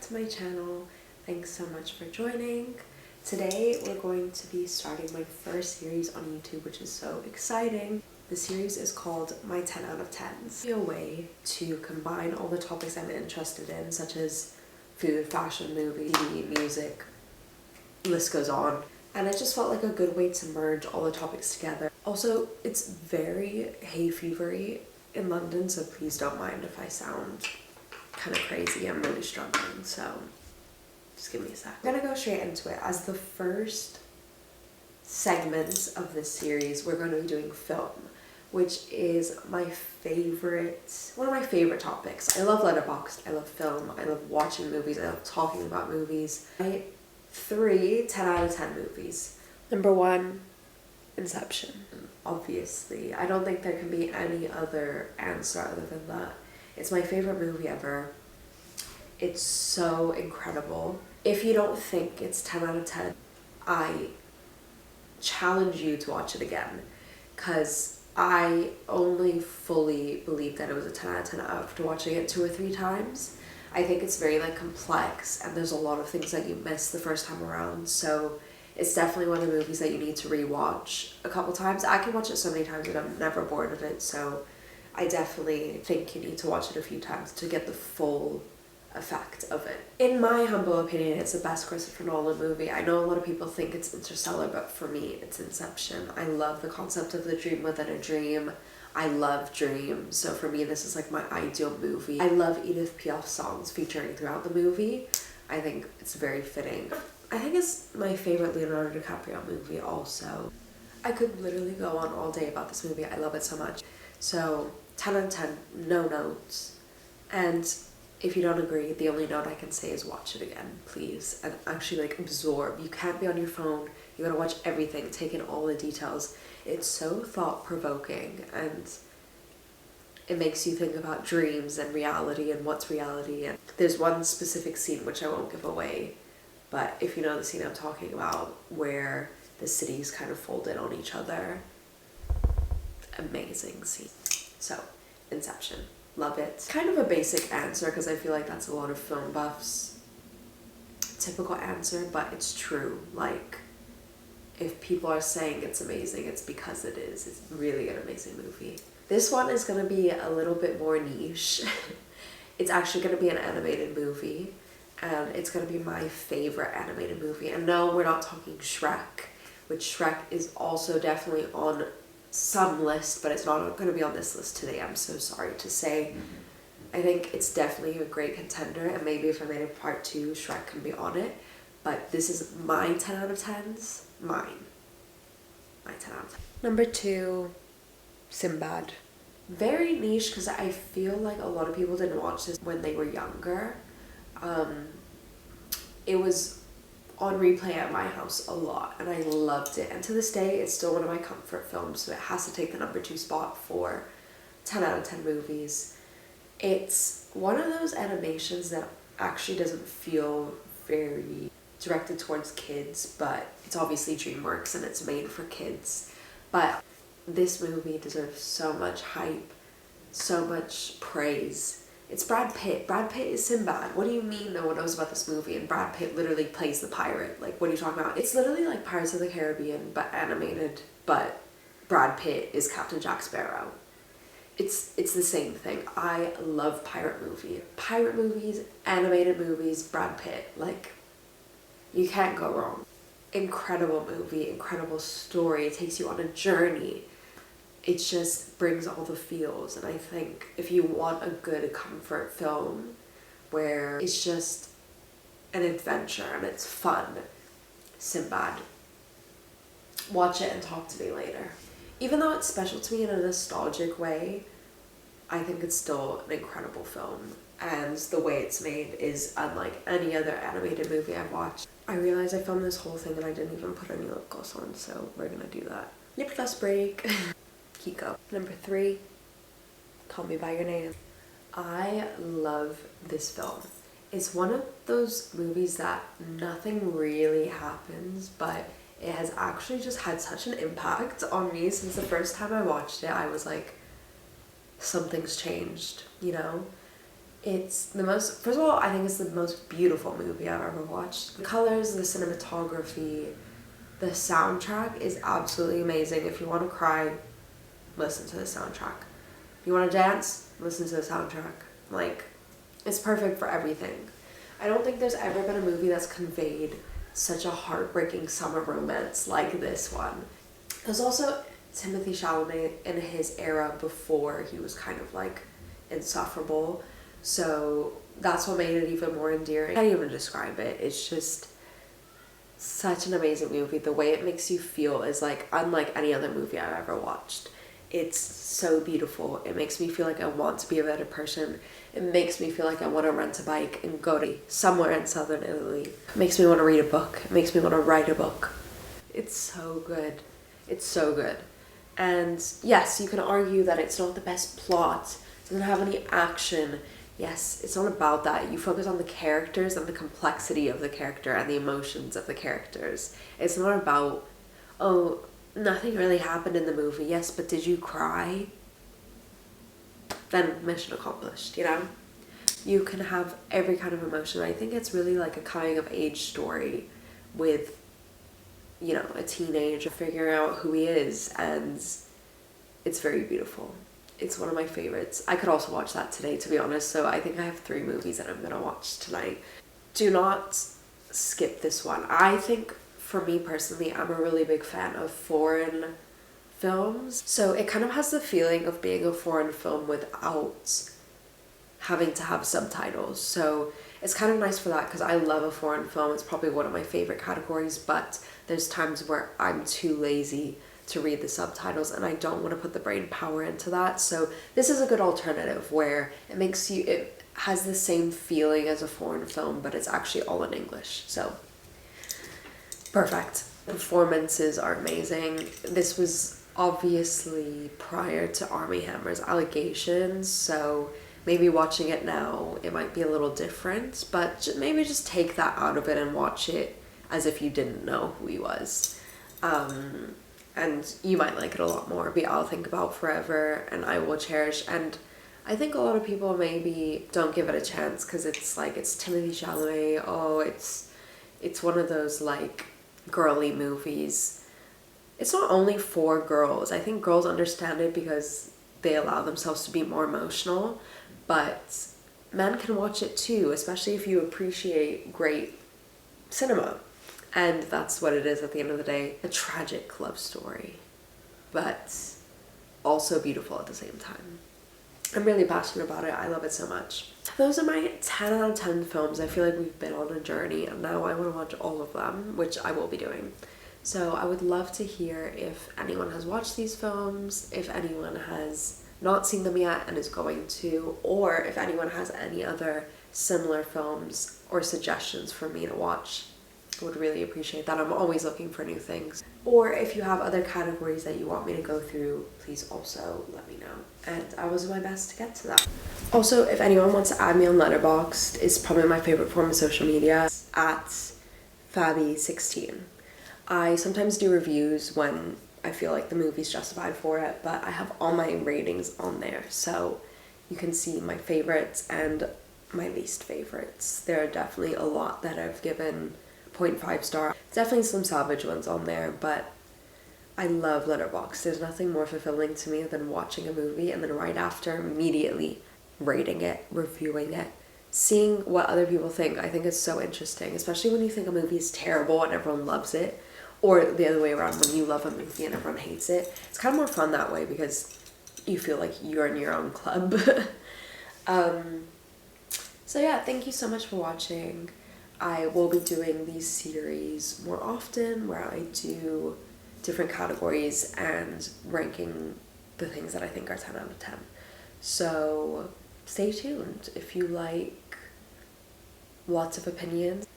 to my channel. Thanks so much for joining. Today we're going to be starting my first series on YouTube, which is so exciting. The series is called My 10 out of 10s. A way to combine all the topics I'm interested in, such as food, fashion, movie, TV, music, list goes on. And it just felt like a good way to merge all the topics together. Also, it's very hay fevery in London, so please don't mind if I sound kind of crazy. I'm really struggling, so just give me a sec. I'm gonna go straight into it. As the first segments of this series, we're going to be doing film, which is my favorite, one of my favorite topics. I love Letterboxd, I love film, I love watching movies, I love talking about movies. I 3 10 out of 10 movies. Number 1, Inception. Obviously, I don't think there can be any other answer other than that. It's my favorite movie ever. It's so incredible. If you don't think it's 10 out of 10, I challenge you to watch it again, because I only fully believe that it was a 10 out of 10 after watching it 2 or 3 times. I think it's very complex, and there's a lot of things that you miss the first time around, so it's definitely one of the movies that you need to rewatch a couple times. I can watch it so many times and I'm never bored of it, so I definitely think you need to watch it a few times to get the full effect of it. In my humble opinion, it's the best Christopher Nolan movie. I know a lot of people think it's Interstellar, but for me, it's Inception. I love the concept of the dream within a dream. I love dreams, so for me, this is my ideal movie. I love Edith Piaf's songs featuring throughout the movie. I think it's very fitting. I think it's my favorite Leonardo DiCaprio movie also. I could literally go on all day about this movie. I love it so much. So 10 out of 10, no notes. And if you don't agree, the only note I can say is watch it again, please. And actually absorb. You can't be on your phone. You gotta watch everything, take in all the details. It's so thought-provoking, and it makes you think about dreams and reality and what's reality. And there's one specific scene which I won't give away, but if you know the scene I'm talking about, where the cities kind of fold in on each other. Amazing scene. So, Inception. Love it. Kind of a basic answer, because I feel like that's a lot of film buffs' typical answer, but it's true. If people are saying it's amazing, it's because it is. It's really an amazing movie. This one is going to be a little bit more niche. It's actually going to be an animated movie, and it's going to be my favorite animated movie. And no, we're not talking Shrek, which Shrek is also definitely on some list, but it's not going to be on this list today, I'm so sorry to say. I think it's definitely a great contender, and maybe if I made a part 2, Shrek can be on it. But this is my 10 out of 10s. Mine. My 10 out of 10. Number 2, Sinbad. Very niche, because I feel like a lot of people didn't watch this when they were younger. It was on replay at my house a lot, and I loved it. And to this day, it's still one of my comfort films, so it has to take the number 2 spot for 10 out of 10 movies. It's one of those animations that actually doesn't feel very directed towards kids, but it's obviously DreamWorks and it's made for kids. But this movie deserves so much hype, so much praise. It's Brad Pitt. Brad Pitt is Sinbad. What do you mean no one knows about this movie? And Brad Pitt literally plays the pirate. What are you talking about? It's literally like Pirates of the Caribbean, but animated, but Brad Pitt is Captain Jack Sparrow. It's the same thing. I love pirate movies, animated movies, Brad Pitt. You can't go wrong. Incredible movie, incredible story. It takes you on a journey. It just brings all the feels, and I think if you want a good comfort film where it's just an adventure and it's fun, Sinbad. Watch it and talk to me later. Even though it's special to me in a nostalgic way, I think it's still an incredible film, and the way it's made is unlike any other animated movie I've watched. I realized I filmed this whole thing and I didn't even put any lip gloss on, so we're gonna do that. Lip gloss break. Kiko. Number 3, Call Me By Your Name. I love this film. It's one of those movies that nothing really happens, but it has actually just had such an impact on me. Since the first time I watched it, I was like, something's changed, you know? It's the most, first of all, I think it's the most beautiful movie I've ever watched. The colors, the cinematography, the soundtrack is absolutely amazing. If you want to cry, listen to the soundtrack. If you want to dance, listen to the soundtrack. Like, it's perfect for everything. I don't think there's ever been a movie that's conveyed such a heartbreaking summer romance like this one. There's also Timothée Chalamet in his era before he was kind of like insufferable. So that's what made it even more endearing. I can't even describe it. It's just such an amazing movie. The way it makes you feel is like unlike any other movie I've ever watched. It's so beautiful. It makes me feel like I want to be a better person. It makes me feel like I want to rent a bike and go to somewhere in southern Italy. It makes me want to read a book. It makes me want to write a book. It's so good. It's so good. And yes, you can argue that it's not the best plot. It doesn't have any action. Yes, it's not about that. You focus on the characters and the complexity of the character and the emotions of the characters. It's not about, oh, nothing really happened in the movie. Yes, but did you cry? Then mission accomplished, you know? You can have every kind of emotion. I think it's really like a coming of age story with, you know, a teenager figuring out who he is, and it's very beautiful. It's one of my favorites. I could also watch that today, to be honest, so I think I have 3 movies that I'm gonna watch tonight. Do not skip this one. I think, for me personally, I'm a really big fan of foreign films. So it kind of has the feeling of being a foreign film without having to have subtitles. So it's kind of nice for that because I love a foreign film. It's probably one of my favorite categories, but there's times where I'm too lazy to read the subtitles and I don't want to put the brain power into that. So this is a good alternative where it has the same feeling as a foreign film, but it's actually all in English. So perfect. Performances are amazing. This was obviously prior to Armie Hammer's allegations, so maybe watching it now it might be a little different, but maybe just take that out of it and watch it as if you didn't know who he was. And you might like it a lot more. I'll think about forever and I Will Cherish, and I think a lot of people maybe don't give it a chance because it's like, it's Timothée Chalamet, oh, it's one of those like girly movies. It's not only for girls. I think girls understand it because they allow themselves to be more emotional, but men can watch it too, especially if you appreciate great cinema. And that's what it is at the end of the day. A tragic love story, but also beautiful at the same time. I'm really passionate about it. I love it so much. Those are my 10 out of 10 films. I feel like we've been on a journey and now I want to watch all of them, which I will be doing. So I would love to hear if anyone has watched these films, if anyone has not seen them yet and is going to, or if anyone has any other similar films or suggestions for me to watch. I would really appreciate that. I'm always looking for new things. Or if you have other categories that you want me to go through, please also let me know. And I will do my best to get to that. Also, if anyone wants to add me on Letterboxd, it's probably my favorite form of social media, at Fabi16. I sometimes do reviews when I feel like the movie's justified for it, but I have all my ratings on there, so you can see my favorites and my least favorites. There are definitely a lot that I've given 0.5 star. Definitely some savage ones on there, but I love Letterboxd. There's nothing more fulfilling to me than watching a movie and then right after immediately rating it, reviewing it, seeing what other people think. I think it's so interesting, especially when you think a movie is terrible and everyone loves it, or the other way around, when you love a movie and everyone hates it. It's kind of more fun that way because you feel like you're in your own club. So yeah, thank you so much for watching. I will be doing these series more often where I do different categories and ranking the things that I think are 10 out of 10. So stay tuned if you like lots of opinions.